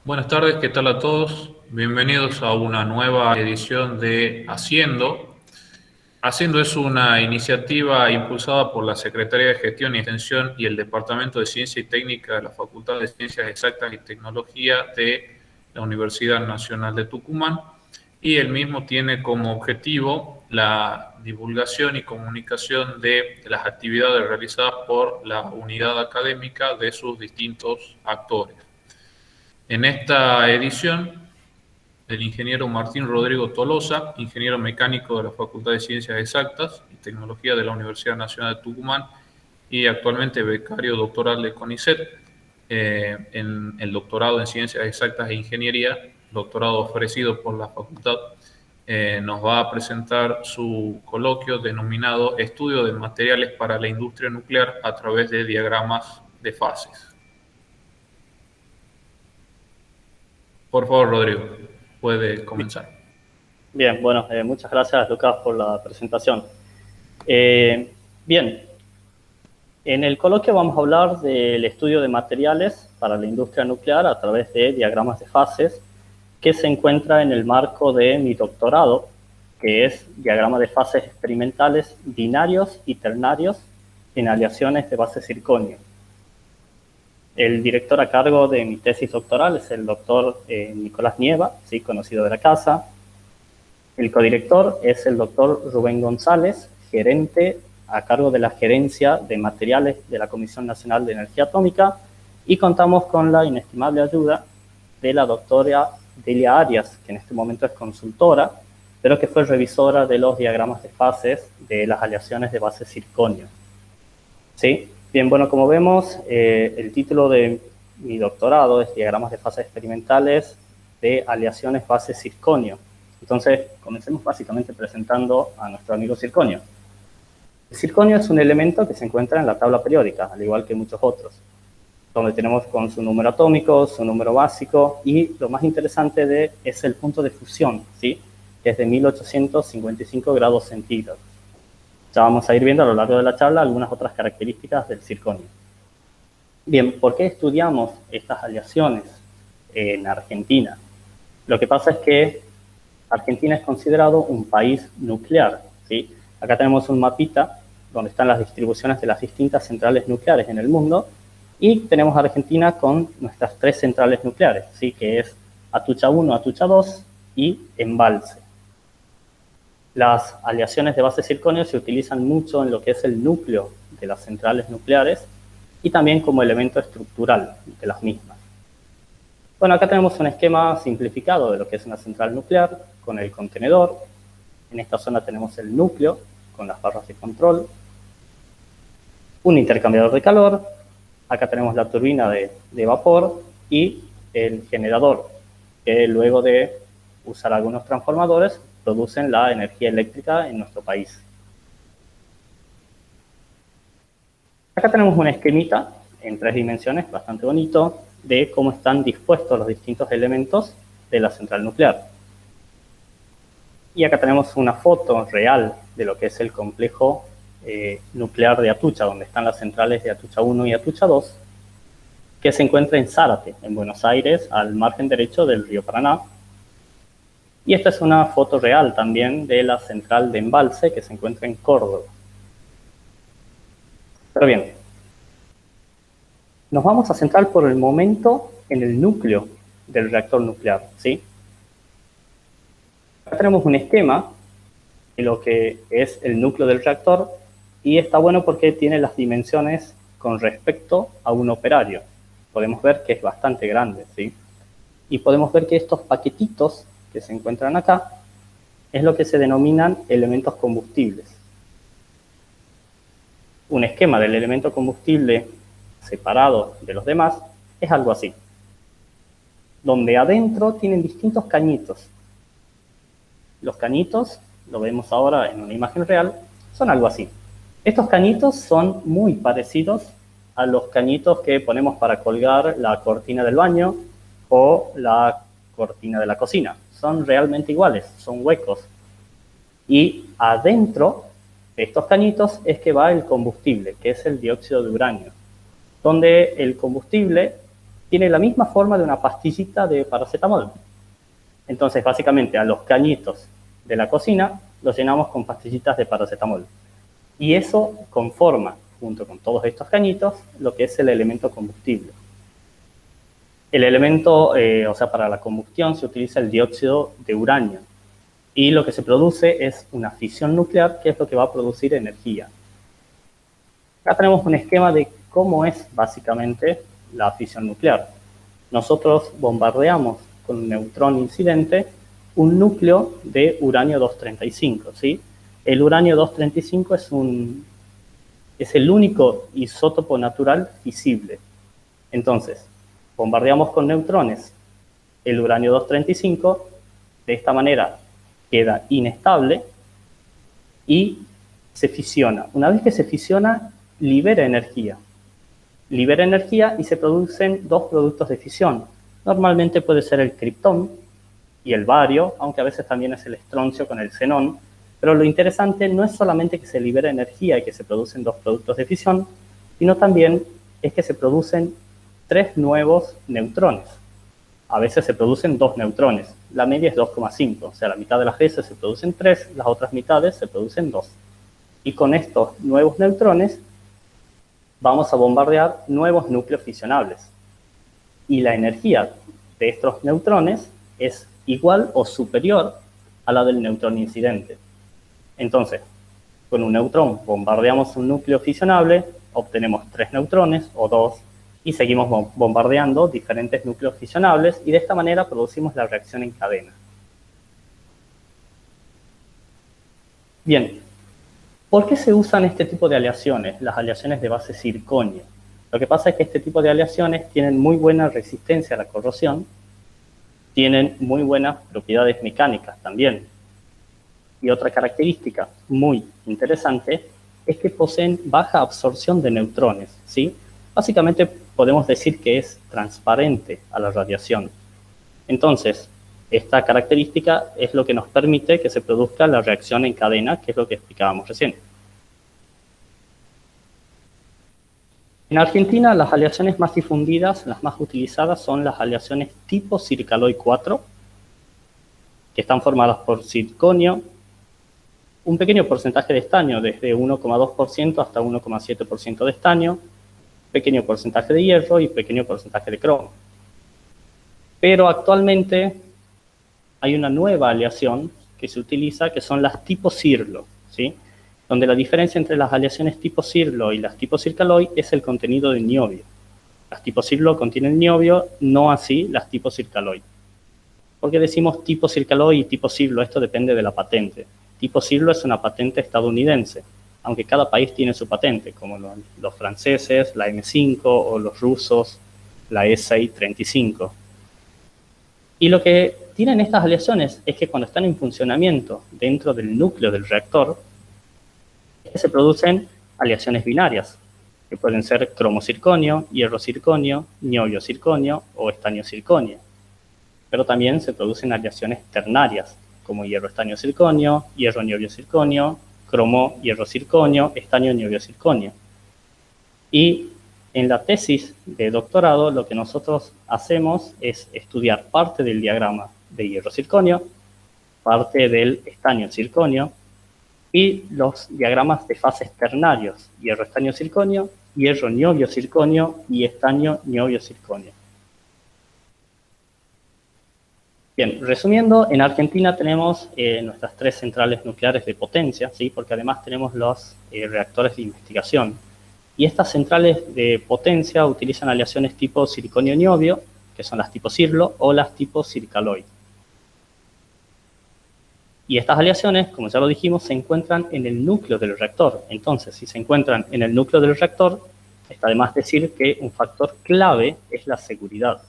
Buenas tardes, ¿qué tal a todos? Bienvenidos a una nueva edición de Haciendo. Haciendo es una iniciativa impulsada por la Secretaría de Gestión y Extensión y el Departamento de Ciencia y Técnica de la Facultad de Ciencias Exactas y Tecnología de la Universidad Nacional de Tucumán, y el mismo tiene como objetivo la divulgación y comunicación de las actividades realizadas por la unidad académica de sus distintos actores. En esta edición, el ingeniero Martín Rodrigo Tolosa, ingeniero mecánico de la Facultad de Ciencias Exactas y Tecnología de la Universidad Nacional de Tucumán y actualmente becario doctoral de CONICET, en el doctorado en Ciencias Exactas e Ingeniería, doctorado ofrecido por la facultad. Nos va a presentar su coloquio denominado Estudio de materiales para la industria nuclear a través de diagramas de fases. Por favor, Rodrigo, puede comenzar. Bien, bueno, muchas gracias, Lucas, por la presentación. Bien, en el coloquio vamos a hablar del estudio de materiales para la industria nuclear a través de diagramas de fases, que se encuentra en el marco de mi doctorado, que es diagrama de fases experimentales binarios y ternarios en aleaciones de base circonio. El director a cargo de mi tesis doctoral es el doctor Nicolás Nieva, ¿sí? Conocido de la casa. El codirector es el doctor Rubén González, gerente a cargo de la gerencia de materiales de la Comisión Nacional de Energía Atómica, y contamos con la inestimable ayuda de la doctora Delia Arias, que en este momento es consultora, pero que fue revisora de los diagramas de fases de las aleaciones de base circonio. ¿Sí? Bien, bueno, como vemos, el título de mi doctorado es Diagramas de fases experimentales de aleaciones base circonio. Entonces, comencemos básicamente presentando a nuestro amigo circonio. El circonio es un elemento que se encuentra en la tabla periódica, al igual que muchos otros, donde tenemos con su número atómico, su número básico, y lo más interesante es el punto de fusión, ¿sí? Que es de 1855 grados centígrados. Ya vamos a ir viendo a lo largo de la charla algunas otras características del circonio. Bien, ¿por qué estudiamos estas aleaciones en Argentina? Lo que pasa es que Argentina es considerado un país nuclear, ¿sí? Acá tenemos un mapita donde están las distribuciones de las distintas centrales nucleares en el mundo, y tenemos a Argentina con nuestras 3 centrales nucleares, ¿sí? Que es Atucha 1, Atucha 2 y Embalse. Las aleaciones de base circonio se utilizan mucho en lo que es el núcleo de las centrales nucleares y también como elemento estructural de las mismas. Bueno, acá tenemos un esquema simplificado de lo que es una central nuclear con el contenedor. En esta zona tenemos el núcleo con las barras de control, un intercambiador de calor, acá tenemos la turbina de vapor y el generador, que luego de usar algunos transformadores producen la energía eléctrica en nuestro país. Acá tenemos un esquemita en 3 dimensiones bastante bonito de cómo están dispuestos los distintos elementos de la central nuclear. Y acá tenemos una foto real de lo que es el complejo nuclear de Atucha, donde están las centrales de Atucha 1 y Atucha 2, que se encuentra en Zárate, en Buenos Aires, al margen derecho del río Paraná. Y esta es una foto real también de la central de Embalse, que se encuentra en Córdoba. Pero bien, nos vamos a centrar por el momento en el núcleo del reactor nuclear, ¿sí? Acá tenemos un esquema de lo que es el núcleo del reactor, y está bueno porque tiene las dimensiones con respecto a un operario. Podemos ver que es bastante grande, ¿sí? Y podemos ver que estos paquetitos que se encuentran acá es lo que se denominan elementos combustibles. Un esquema del elemento combustible separado de los demás es algo así, donde adentro tienen distintos cañitos. Los cañitos, lo vemos ahora en una imagen real, son algo así. Estos cañitos son muy parecidos a los cañitos que ponemos para colgar la cortina del baño o la cortina de la cocina. Son realmente iguales, son huecos. Y adentro de estos cañitos es que va el combustible, que es el dióxido de uranio, donde el combustible tiene la misma forma de una pastillita de paracetamol. Entonces, básicamente, a los cañitos de la cocina los llenamos con pastillitas de paracetamol. Y eso conforma, junto con todos estos cañitos, lo que es el elemento combustible. El elemento, para la combustión se utiliza el dióxido de uranio. Y lo que se produce es una fisión nuclear, que es lo que va a producir energía. Acá tenemos un esquema de cómo es básicamente la fisión nuclear. Nosotros bombardeamos con un neutrón incidente un núcleo de uranio 235, ¿sí? El uranio 235 es el único isótopo natural fisible. Entonces, bombardeamos con neutrones el uranio 235, de esta manera queda inestable y se fisiona. Una vez que se fisiona, libera energía. Libera energía y se producen dos productos de fisión. Normalmente puede ser el criptón y el bario, aunque a veces también es el estroncio con el xenón. Pero lo interesante no es solamente que se libera energía y que se producen dos productos de fisión, sino también es que se producen 3 nuevos neutrones. A veces se producen 2 neutrones. La media es 2,5. O sea, la mitad de las veces se producen 3, las otras mitades se producen 2. Y con estos nuevos neutrones vamos a bombardear nuevos núcleos fisionables. Y la energía de estos neutrones es igual o superior a la del neutrón incidente. Entonces, con un neutrón bombardeamos un núcleo fisionable, obtenemos 3 neutrones o 2, y seguimos bombardeando diferentes núcleos fisionables, y de esta manera producimos la reacción en cadena. Bien, ¿por qué se usan este tipo de aleaciones, las aleaciones de base circonio? Lo que pasa es que este tipo de aleaciones tienen muy buena resistencia a la corrosión, tienen muy buenas propiedades mecánicas también. Y otra característica muy interesante es que poseen baja absorción de neutrones, ¿sí? Básicamente podemos decir que es transparente a la radiación. Entonces, esta característica es lo que nos permite que se produzca la reacción en cadena, que es lo que explicábamos recién. En Argentina, las aleaciones más difundidas, las más utilizadas, son las aleaciones tipo Circaloy 4, que están formadas por circonio, un pequeño porcentaje de estaño, desde 1,2% hasta 1,7% de estaño, pequeño porcentaje de hierro y pequeño porcentaje de cromo. Pero actualmente hay una nueva aleación que se utiliza, que son las tipo Cirlo, ¿sí? Donde la diferencia entre las aleaciones tipo Cirlo y las tipo Circaloy es el contenido de niobio. Las tipo Cirlo contienen niobio, no así las tipo Circaloy. ¿Por qué decimos tipo Circaloy y tipo Cirlo? Esto depende de la patente. Tipo Cirlo es una patente estadounidense, aunque cada país tiene su patente, como los franceses, la M5, o los rusos, la ESI-35. Y lo que tienen estas aleaciones es que cuando están en funcionamiento dentro del núcleo del reactor, se producen aleaciones binarias, que pueden ser cromocirconio, hierro-circonio, niobio-circonio o estaño-circonio. Pero también se producen aleaciones ternarias, como hierro-estaño-circonio, hierro-niobio-circonio, cromo-hierro-circonio, estaño-niobio-circonio. Y en la tesis de doctorado lo que nosotros hacemos es estudiar parte del diagrama de hierro-circonio, parte del estaño-circonio y los diagramas de fases ternarios, hierro-estaño-circonio, hierro-niobio-circonio y estaño-niobio-circonio. Bien, resumiendo, en Argentina tenemos nuestras 3 centrales nucleares de potencia, ¿sí? Porque además tenemos los reactores de investigación. Y estas centrales de potencia utilizan aleaciones tipo circonio-niobio, que son las tipo Cirlo, o las tipo Circaloy. Y estas aleaciones, como ya lo dijimos, se encuentran en el núcleo del reactor. Entonces, si se encuentran en el núcleo del reactor, está de más decir que un factor clave es la seguridad.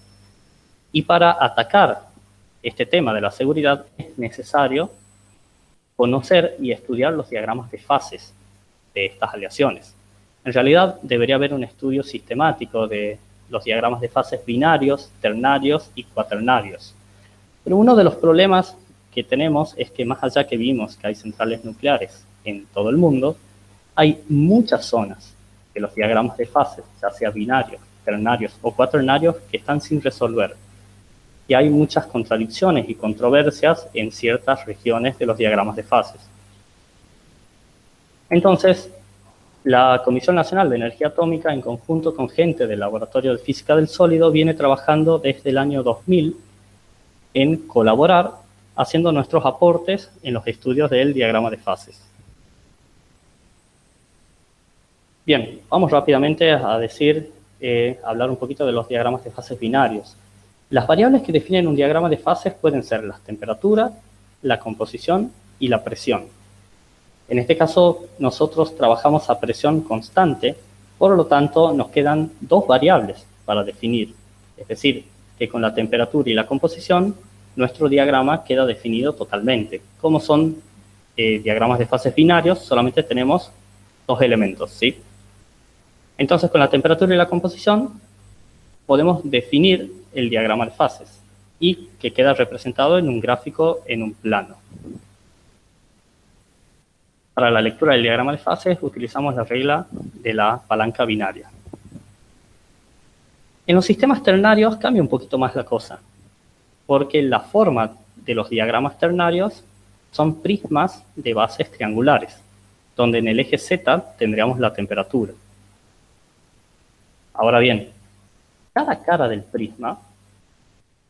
Y para atacar este tema de la seguridad es necesario conocer y estudiar los diagramas de fases de estas aleaciones. En realidad, debería haber un estudio sistemático de los diagramas de fases binarios, ternarios y cuaternarios. Pero uno de los problemas que tenemos es que más allá que vimos que hay centrales nucleares en todo el mundo, hay muchas zonas que los diagramas de fases, ya sea binarios ternarios o cuaternarios que están sin resolver. Y hay muchas contradicciones y controversias en ciertas regiones de los diagramas de fases. Entonces, la Comisión Nacional de Energía Atómica, en conjunto con gente del Laboratorio de Física del Sólido, viene trabajando desde el año 2000 en colaborar, haciendo nuestros aportes en los estudios del diagrama de fases. Bien, vamos rápidamente a hablar un poquito de los diagramas de fases binarios. Las variables que definen un diagrama de fases pueden ser la temperatura, la composición y la presión. En este caso, nosotros trabajamos a presión constante, por lo tanto, nos quedan dos variables para definir. Es decir, que con la temperatura y la composición, nuestro diagrama queda definido totalmente. Como son diagramas de fases binarios, solamente tenemos dos elementos, ¿sí? Entonces, con la temperatura y la composición, podemos definir el diagrama de fases y que queda representado en un gráfico en un plano. Para la lectura del diagrama de fases utilizamos la regla de la palanca binaria. En los sistemas ternarios cambia un poquito más la cosa, porque la forma de los diagramas ternarios son prismas de bases triangulares, donde en el eje Z tendríamos la temperatura. Ahora bien, cada cara del prisma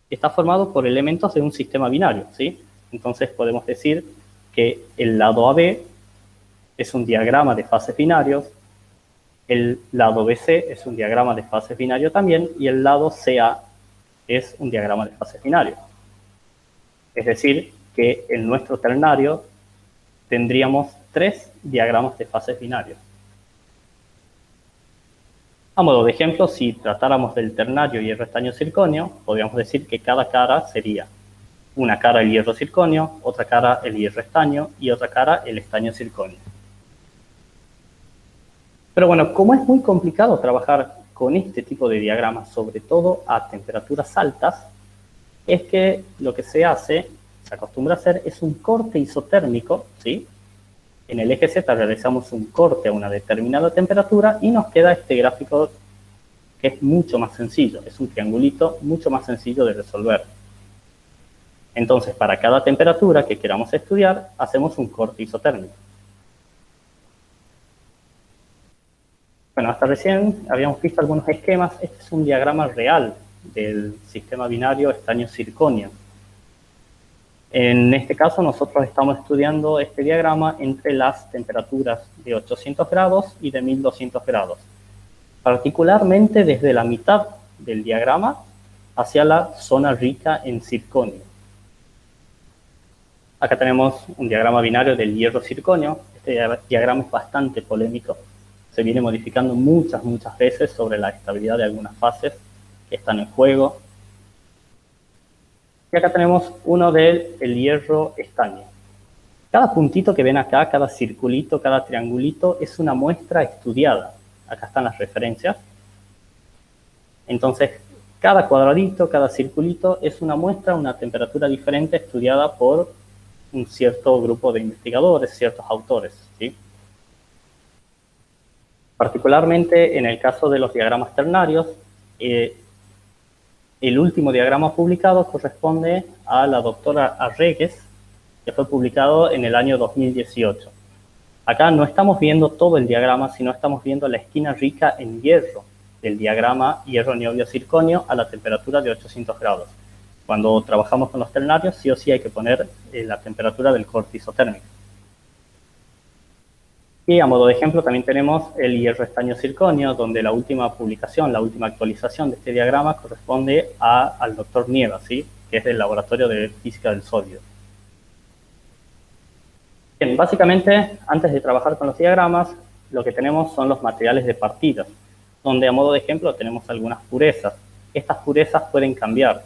está formado por elementos de un sistema binario, ¿sí? Entonces podemos decir que el lado AB es un diagrama de fases binarios, el lado BC es un diagrama de fases binario también, y el lado CA es un diagrama de fases binario. Es decir, que en nuestro ternario tendríamos 3 diagramas de fases binarios. A modo de ejemplo, si tratáramos del ternario hierro estaño circonio, podríamos decir que cada cara sería una cara el hierro circonio, otra cara el hierro estaño y otra cara el estaño circonio. Pero bueno, como es muy complicado trabajar con este tipo de diagramas, sobre todo a temperaturas altas, es que lo que se acostumbra a hacer es un corte isotérmico, ¿sí? En el eje Z realizamos un corte a una determinada temperatura y nos queda este gráfico que es mucho más sencillo, es un triangulito mucho más sencillo de resolver. Entonces, para cada temperatura que queramos estudiar, hacemos un corte isotérmico. Bueno, hasta recién habíamos visto algunos esquemas. Este es un diagrama real del sistema binario estaño-circonio. En este caso, nosotros estamos estudiando este diagrama entre las temperaturas de 800 grados y de 1200 grados. Particularmente desde la mitad del diagrama hacia la zona rica en circonio. Acá tenemos un diagrama binario del hierro-circonio. Este diagrama es bastante polémico. Se viene modificando muchas veces sobre la estabilidad de algunas fases que están en juego. Y acá tenemos uno del hierro estaño. Cada puntito que ven acá, cada circulito, cada triangulito, es una muestra estudiada. Acá están las referencias. Entonces, cada cuadradito, cada circulito es una muestra, una temperatura diferente estudiada por un cierto grupo de investigadores, ciertos autores, ¿sí? Particularmente en el caso de los diagramas ternarios, el último diagrama publicado corresponde a la doctora Arregues, que fue publicado en el año 2018. Acá no estamos viendo todo el diagrama, sino estamos viendo la esquina rica en hierro del diagrama hierro-niobio-circonio a la temperatura de 800 grados. Cuando trabajamos con los ternarios, sí o sí hay que poner la temperatura del corte isotérmico. Y a modo de ejemplo también tenemos el hierro estaño circonio, donde la última publicación, la última actualización de este diagrama corresponde al doctor Nieva, ¿sí? Que es del Laboratorio de Física del Sólido. Bien, básicamente, antes de trabajar con los diagramas, lo que tenemos son los materiales de partida, donde a modo de ejemplo tenemos algunas purezas. Estas purezas pueden cambiar.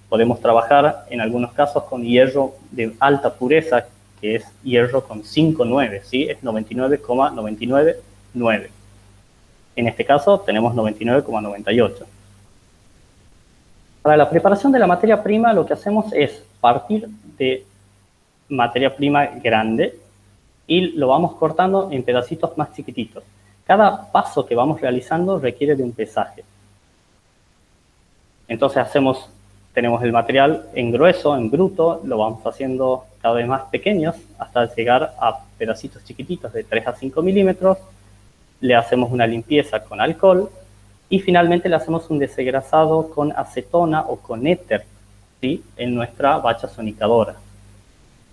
Podemos trabajar en algunos casos con hierro de alta pureza, que es hierro con 5,9, ¿sí? Es 99,999. En este caso tenemos 99,98. Para la preparación de la materia prima, lo que hacemos es partir de materia prima grande y lo vamos cortando en pedacitos más chiquititos. Cada paso que vamos realizando requiere de un pesaje. Entonces tenemos el material en grueso, en bruto, lo vamos haciendo cada vez más pequeños hasta llegar a pedacitos chiquititos de 3 a 5 milímetros, le hacemos una limpieza con alcohol y finalmente le hacemos un desengrasado con acetona o con éter, ¿sí?, en nuestra bacha sonicadora.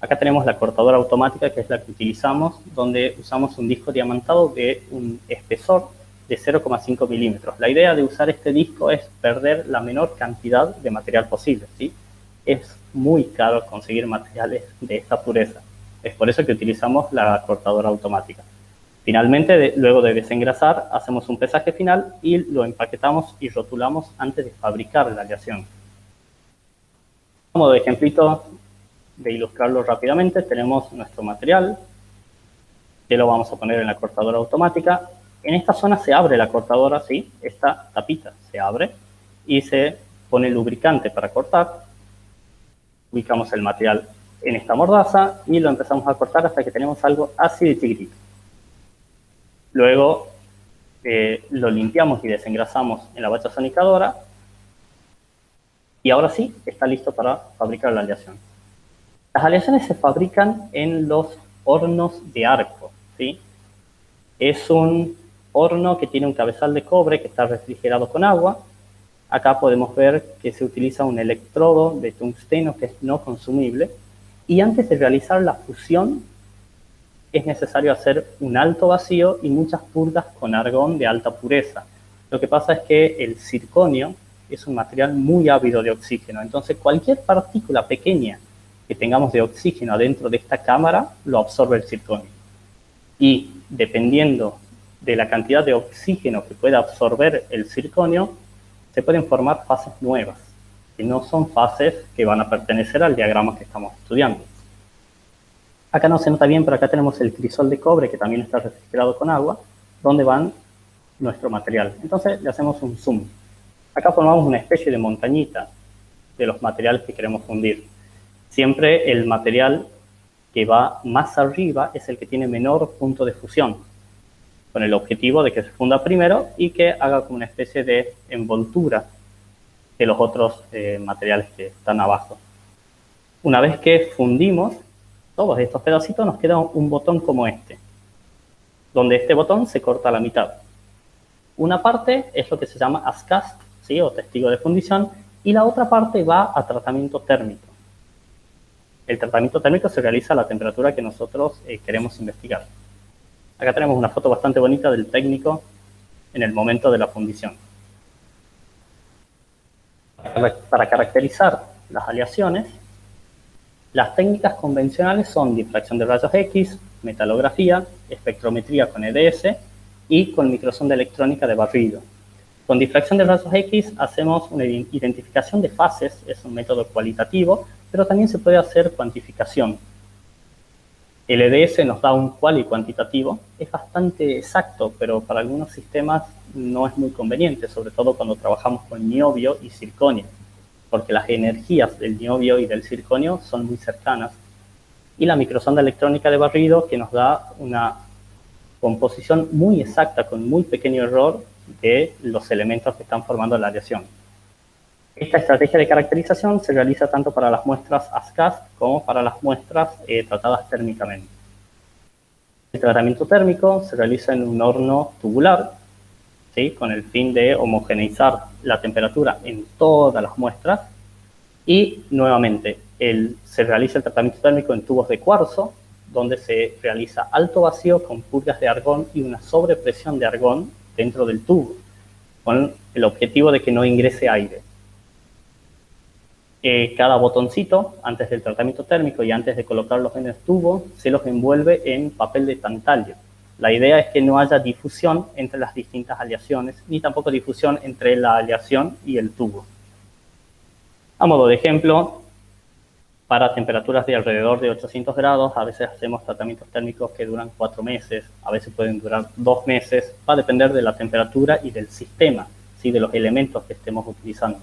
Acá tenemos la cortadora automática, que es la que utilizamos, donde usamos un disco diamantado de un espesor de 0,5 milímetros. La idea de usar este disco es perder la menor cantidad de material posible, ¿sí? Es muy caro conseguir materiales de esta pureza. Es por eso que utilizamos la cortadora automática. Finalmente, luego de desengrasar, hacemos un pesaje final y lo empaquetamos y rotulamos antes de fabricar la aleación. Como de ejemplito, de ilustrarlo rápidamente, tenemos nuestro material, que lo vamos a poner en la cortadora automática. En esta zona se abre la cortadora, ¿sí? Esta tapita se abre y se pone lubricante para cortar. Ubicamos el material en esta mordaza y lo empezamos a cortar hasta que tenemos algo así de chiquitito. Luego lo limpiamos y desengrasamos en la bacha sonicadora y ahora sí está listo para fabricar la aleación. Las aleaciones se fabrican en los hornos de arco, ¿sí? Es un horno que tiene un cabezal de cobre que está refrigerado con agua. Acá podemos ver que se utiliza un electrodo de tungsteno que es no consumible. Y antes de realizar la fusión, es necesario hacer un alto vacío y muchas purgas con argón de alta pureza. Lo que pasa es que el circonio es un material muy ávido de oxígeno. Entonces, cualquier partícula pequeña que tengamos de oxígeno adentro de esta cámara, lo absorbe el circonio. Y dependiendo de la cantidad de oxígeno que pueda absorber el circonio, se pueden formar fases nuevas, que no son fases que van a pertenecer al diagrama que estamos estudiando. Acá no se nota bien, pero acá tenemos el crisol de cobre, que también está refrigerado con agua, donde van nuestro material. Entonces le hacemos un zoom. Acá formamos una especie de montañita de los materiales que queremos fundir. Siempre el material que va más arriba es el que tiene menor punto de fusión, con el objetivo de que se funda primero y que haga como una especie de envoltura de los otros materiales que están abajo. Una vez que fundimos todos estos pedacitos, nos queda un botón como este, donde este botón se corta a la mitad. Una parte es lo que se llama ASCAST, ¿sí?, o testigo de fundición, y la otra parte va a tratamiento térmico. El tratamiento térmico se realiza a la temperatura que nosotros queremos investigar. Acá tenemos una foto bastante bonita del técnico en el momento de la fundición. Para caracterizar las aleaciones, las técnicas convencionales son difracción de rayos X, metalografía, espectrometría con EDS y con microsonda electrónica de barrido. Con difracción de rayos X hacemos una identificación de fases, es un método cualitativo, pero también se puede hacer cuantificación. El EDS nos da un quali cuantitativo, es bastante exacto, pero para algunos sistemas no es muy conveniente, sobre todo cuando trabajamos con niobio y circonio, porque las energías del niobio y del circonio son muy cercanas. Y la microsonda electrónica de barrido, que nos da una composición muy exacta, con muy pequeño error, de los elementos que están formando la aleación. Esta estrategia de caracterización se realiza tanto para las muestras ASCAST como para las muestras tratadas térmicamente. El tratamiento térmico se realiza en un horno tubular, ¿sí?, con el fin de homogeneizar la temperatura en todas las muestras. Y nuevamente, se realiza el tratamiento térmico en tubos de cuarzo, donde se realiza alto vacío con purgas de argón y una sobrepresión de argón dentro del tubo, con el objetivo de que no ingrese aire. Cada botoncito, antes del tratamiento térmico y antes de colocarlos en el tubo, se los envuelve en papel de tantalio. La idea es que no haya difusión entre las distintas aleaciones, ni tampoco difusión entre la aleación y el tubo. A modo de ejemplo, para temperaturas de alrededor de 800 grados, a veces hacemos tratamientos térmicos que duran 4 meses, a veces pueden durar 2 meses, va a depender de la temperatura y del sistema, ¿sí?, de los elementos que estemos utilizando.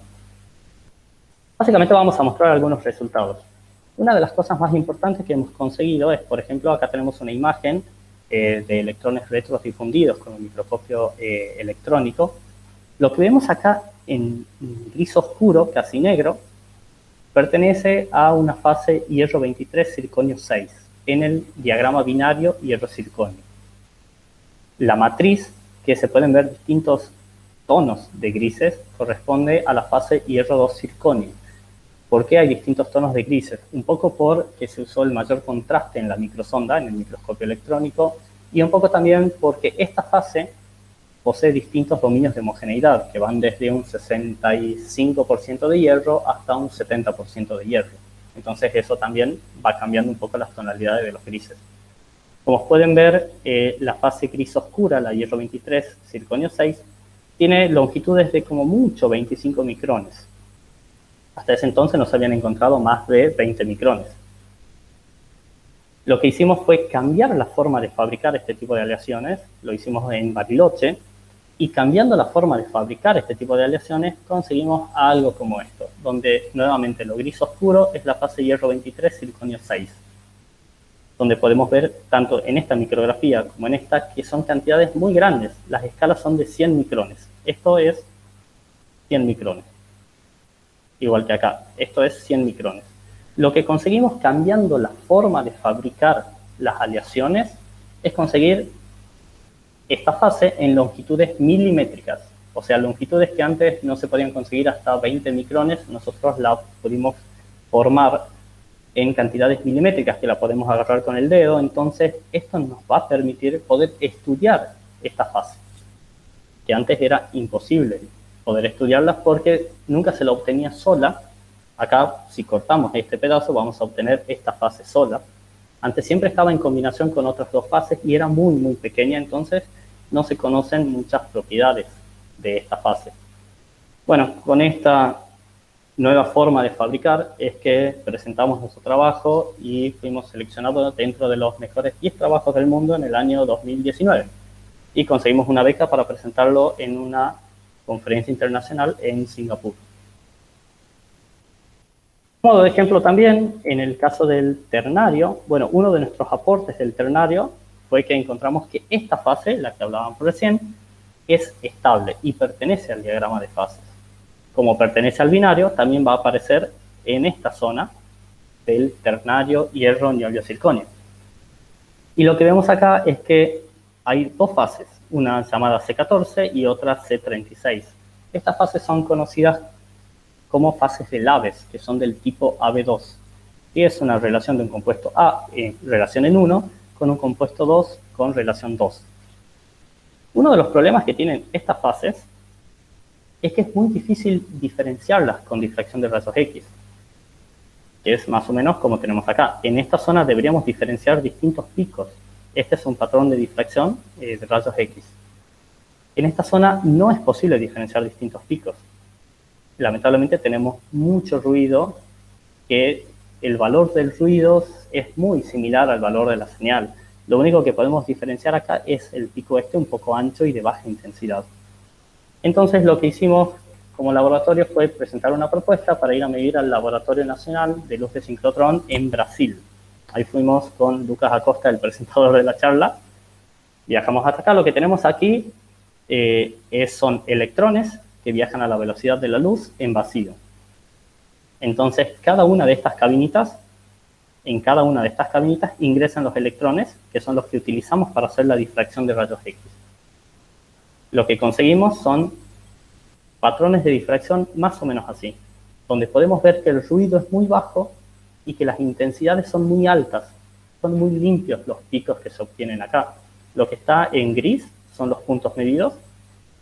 Básicamente vamos a mostrar algunos resultados. Una de las cosas más importantes que hemos conseguido es, por ejemplo, acá tenemos una imagen de electrones retrodifundidos con un microscopio electrónico. Lo que vemos acá en gris oscuro, casi negro, pertenece a una fase hierro 23, circonio 6, en el diagrama binario hierro-circonio. La matriz, que se pueden ver distintos tonos de grises, corresponde a la fase hierro 2, circonio. ¿Por qué hay distintos tonos de grises? Un poco porque se usó el mayor contraste en la microsonda, en el microscopio electrónico, y un poco también porque esta fase posee distintos dominios de homogeneidad, que van desde un 65% de hierro hasta un 70% de hierro. Entonces eso también va cambiando un poco las tonalidades de los grises. Como pueden ver, la fase gris oscura, la hierro 23, circonio 6, tiene longitudes de como mucho 25 micrones. Hasta ese entonces no se habían encontrado más de 20 micrones. Lo que hicimos fue cambiar la forma de fabricar este tipo de aleaciones, lo hicimos en Bariloche, y cambiando la forma de fabricar este tipo de aleaciones conseguimos algo como esto, donde nuevamente lo gris oscuro es la fase hierro 23, circonio 6, donde podemos ver tanto en esta micrografía como en esta que son cantidades muy grandes. Las escalas son de 100 micrones. Esto es 100 micrones. Igual que acá, esto es 100 micrones. Lo que conseguimos cambiando la forma de fabricar las aleaciones es conseguir esta fase en longitudes milimétricas. O sea, longitudes que antes no se podían conseguir hasta 20 micrones, nosotros la pudimos formar en cantidades milimétricas que la podemos agarrar con el dedo. Entonces, esto nos va a permitir poder estudiar esta fase, que antes era imposible poder estudiarlas porque nunca se la obtenía sola. Acá, si cortamos este pedazo, vamos a obtener esta fase sola. Antes siempre estaba en combinación con otras dos fases y era muy, muy pequeña, entonces no se conocen muchas propiedades de esta fase. Bueno, con esta nueva forma de fabricar es que presentamos nuestro trabajo y fuimos seleccionados dentro de los mejores 10 trabajos del mundo en el año 2019. Y conseguimos una beca para presentarlo en una conferencia internacional en Singapur. Modo de ejemplo también, en el caso del ternario, bueno, uno de nuestros aportes del ternario fue que encontramos que esta fase, la que hablábamos recién, es estable y pertenece al diagrama de fases. Como pertenece al binario, también va a aparecer en esta zona del ternario hierro-niobio-circonio. Y lo que vemos acá es que hay dos fases, una llamada C14 y otra C36. Estas fases son conocidas como fases de Laves, que son del tipo AB2. Y es una relación de un compuesto A en relación en 1 con un compuesto 2 con relación 2. Uno de los problemas que tienen estas fases es que es muy difícil diferenciarlas con difracción de rayos X, que es más o menos como tenemos acá. En esta zona deberíamos diferenciar distintos picos. Este es un patrón de difracción de rayos X. En esta zona no es posible diferenciar distintos picos. Lamentablemente tenemos mucho ruido, que el valor del ruido es muy similar al valor de la señal. Lo único que podemos diferenciar acá es el pico este un poco ancho y de baja intensidad. Entonces lo que hicimos como laboratorio fue presentar una propuesta para ir a medir al Laboratorio Nacional de Luz de Sincrotrón en Brasil. Ahí fuimos con Lucas Acosta, el presentador de la charla. Viajamos hasta acá. Lo que tenemos aquí son electrones que viajan a la velocidad de la luz en vacío. Entonces, en cada una de estas cabinitas ingresan los electrones, que son los que utilizamos para hacer la difracción de rayos X. Lo que conseguimos son patrones de difracción más o menos así, donde podemos ver que el ruido es muy bajo y que las intensidades son muy altas. Son muy limpios los picos que se obtienen acá. Lo que está en gris son los puntos medidos,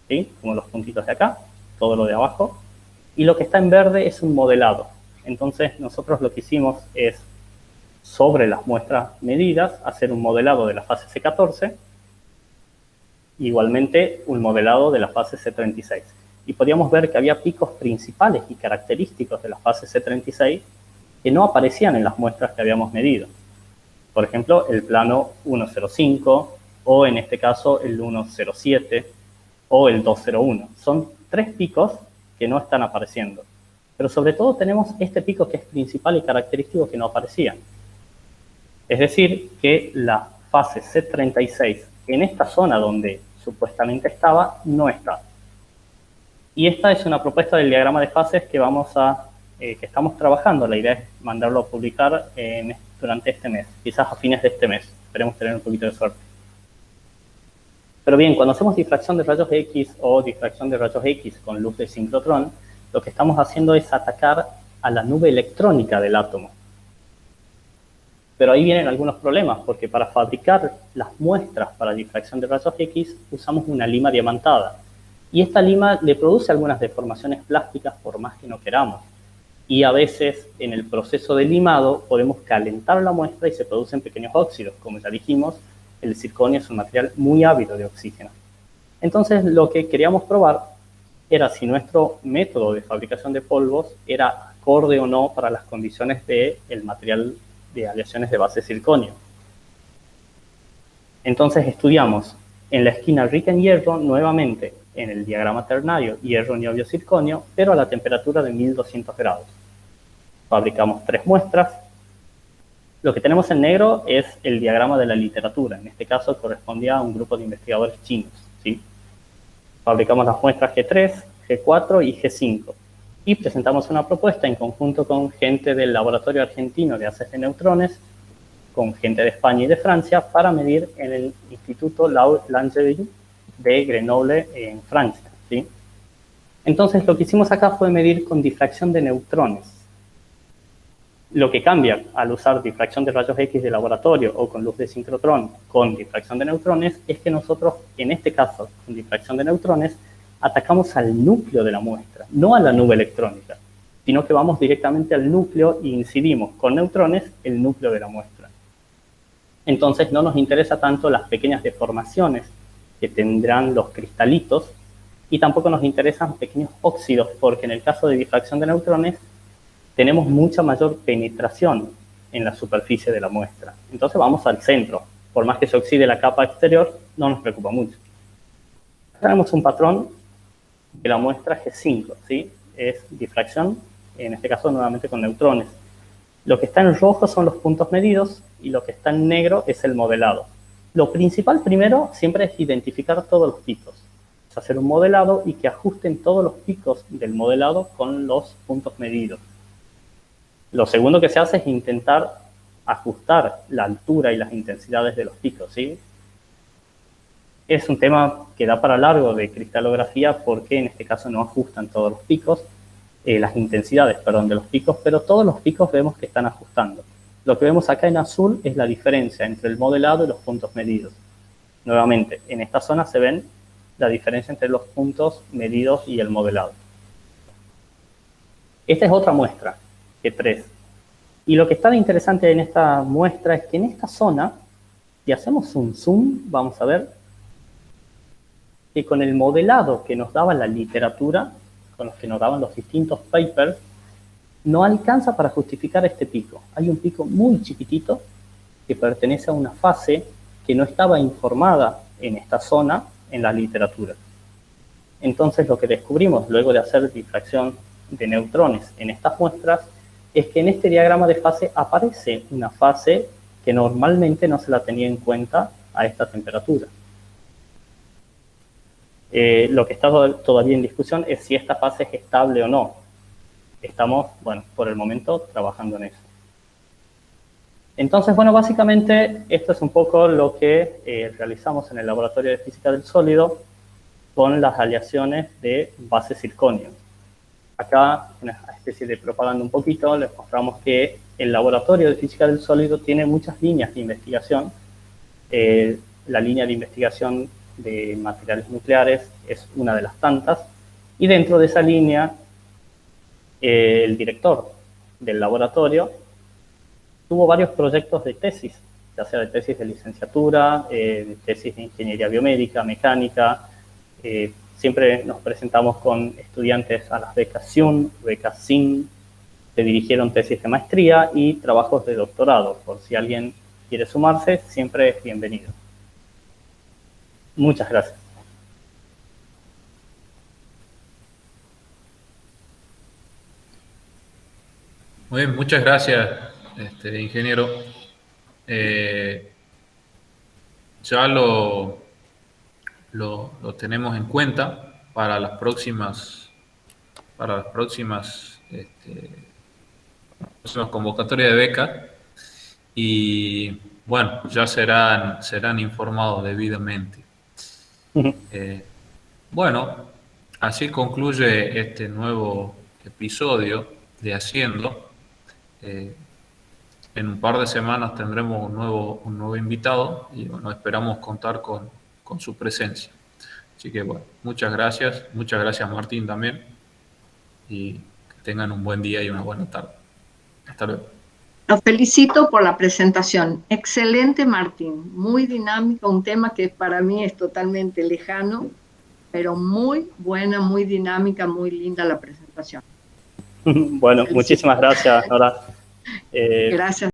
¿sí? Como los puntitos de acá, todo lo de abajo. Y lo que está en verde es un modelado. Entonces nosotros lo que hicimos es, sobre las muestras medidas, hacer un modelado de la fase C14, igualmente un modelado de la fase C36. Y podíamos ver que había picos principales y característicos de la fase C36 que no aparecían en las muestras que habíamos medido. Por ejemplo, el plano 105, o en este caso el 107, o el 201. Son 3 picos que no están apareciendo. Pero sobre todo tenemos este pico que es principal y característico que no aparecía. Es decir, que la fase C36 en esta zona donde supuestamente estaba, no está. Y esta es una propuesta del diagrama de fases que que estamos trabajando. La idea es mandarlo a publicar durante este mes, quizás a fines de este mes. Esperemos tener un poquito de suerte. Pero bien, cuando hacemos difracción de rayos X o difracción de rayos X con luz de sincrotrón, lo que estamos haciendo es atacar a la nube electrónica del átomo. Pero ahí vienen algunos problemas, porque para fabricar las muestras para difracción de rayos X usamos una lima diamantada. Y esta lima le produce algunas deformaciones plásticas por más que no queramos. Y a veces en el proceso de limado podemos calentar la muestra y se producen pequeños óxidos. Como ya dijimos, el circonio es un material muy ávido de oxígeno. Entonces lo que queríamos probar era si nuestro método de fabricación de polvos era acorde o no para las condiciones del material de aleaciones de base circonio. Entonces estudiamos en la esquina rica en hierro, nuevamente en el diagrama ternario, hierro, niobio, circonio, pero a la temperatura de 1200 grados. Fabricamos 3 muestras. Lo que tenemos en negro es el diagrama de la literatura. En este caso correspondía a un grupo de investigadores chinos, ¿sí? Fabricamos las muestras G3, G4 y G5. Y presentamos una propuesta en conjunto con gente del Laboratorio Argentino de Haces de Neutrones, con gente de España y de Francia, para medir en el Instituto Langevin de Grenoble en Francia, ¿sí? Entonces lo que hicimos acá fue medir con difracción de neutrones. Lo que cambia al usar difracción de rayos X de laboratorio o con luz de sincrotrón con difracción de neutrones es que nosotros, en este caso, con difracción de neutrones, atacamos al núcleo de la muestra, no a la nube electrónica, sino que vamos directamente al núcleo e incidimos con neutrones el núcleo de la muestra. Entonces no nos interesa tanto las pequeñas deformaciones que tendrán los cristalitos y tampoco nos interesan pequeños óxidos, porque en el caso de difracción de neutrones tenemos mucha mayor penetración en la superficie de la muestra. Entonces vamos al centro. Por más que se oxide la capa exterior, no nos preocupa mucho. Tenemos un patrón de la muestra G5, ¿sí? Es difracción, en este caso nuevamente con neutrones. Lo que está en rojo son los puntos medidos y lo que está en negro es el modelado. Lo principal primero siempre es identificar todos los picos. Es hacer un modelado y que ajusten todos los picos del modelado con los puntos medidos. Lo segundo que se hace es intentar ajustar la altura y las intensidades de los picos, ¿sí? Es un tema que da para largo de cristalografía porque en este caso no ajustan todos los picos, las intensidades, perdón, de los picos, pero todos los picos vemos que están ajustando. Lo que vemos acá en azul es la diferencia entre el modelado y los puntos medidos. Nuevamente, en esta zona se ven la diferencia entre los puntos medidos y el modelado. Esta es otra muestra, G3. Y lo que está de interesante en esta muestra es que en esta zona, si hacemos un zoom, vamos a ver que con el modelado que nos daba la literatura, con los que nos daban los distintos papers, no alcanza para justificar este pico. Hay un pico muy chiquitito que pertenece a una fase que no estaba informada en esta zona en la literatura. Entonces lo que descubrimos luego de hacer difracción de neutrones en estas muestras es que en este diagrama de fase aparece una fase que normalmente no se la tenía en cuenta a esta temperatura. Lo que está todavía en discusión es si esta fase es estable o no. Estamos, bueno, por el momento trabajando en eso. Entonces, bueno, básicamente esto es un poco lo que realizamos en el Laboratorio de Física del Sólido con las aleaciones de base circonio. Acá, una especie de propaganda un poquito, les mostramos que el Laboratorio de Física del Sólido tiene muchas líneas de investigación. La línea de investigación de materiales nucleares es una de las tantas, y dentro de esa línea el director del laboratorio tuvo varios proyectos de tesis, ya sea de tesis de licenciatura, de tesis de ingeniería biomédica, mecánica. Siempre nos presentamos con estudiantes a las becas SIUN, becas SIN, se dirigieron tesis de maestría y trabajos de doctorado. Por si alguien quiere sumarse, siempre es bienvenido. Muchas gracias. Muy bien, muchas gracias, ingeniero. Ya lo tenemos en cuenta para las próximas para las próximas convocatorias de beca. Y bueno, ya serán informados debidamente. Bueno, así concluye este nuevo episodio de Haciendo. En un par de semanas tendremos un nuevo invitado y bueno, esperamos contar con su presencia. Así que bueno, muchas gracias Martín también, y que tengan un buen día y una buena tarde. Hasta luego. Los felicito por la presentación. Excelente, Martín. Muy dinámico, un tema que para mí es totalmente lejano, pero muy buena, muy dinámica, muy linda la presentación. Bueno, muchísimas gracias, Nora. Gracias.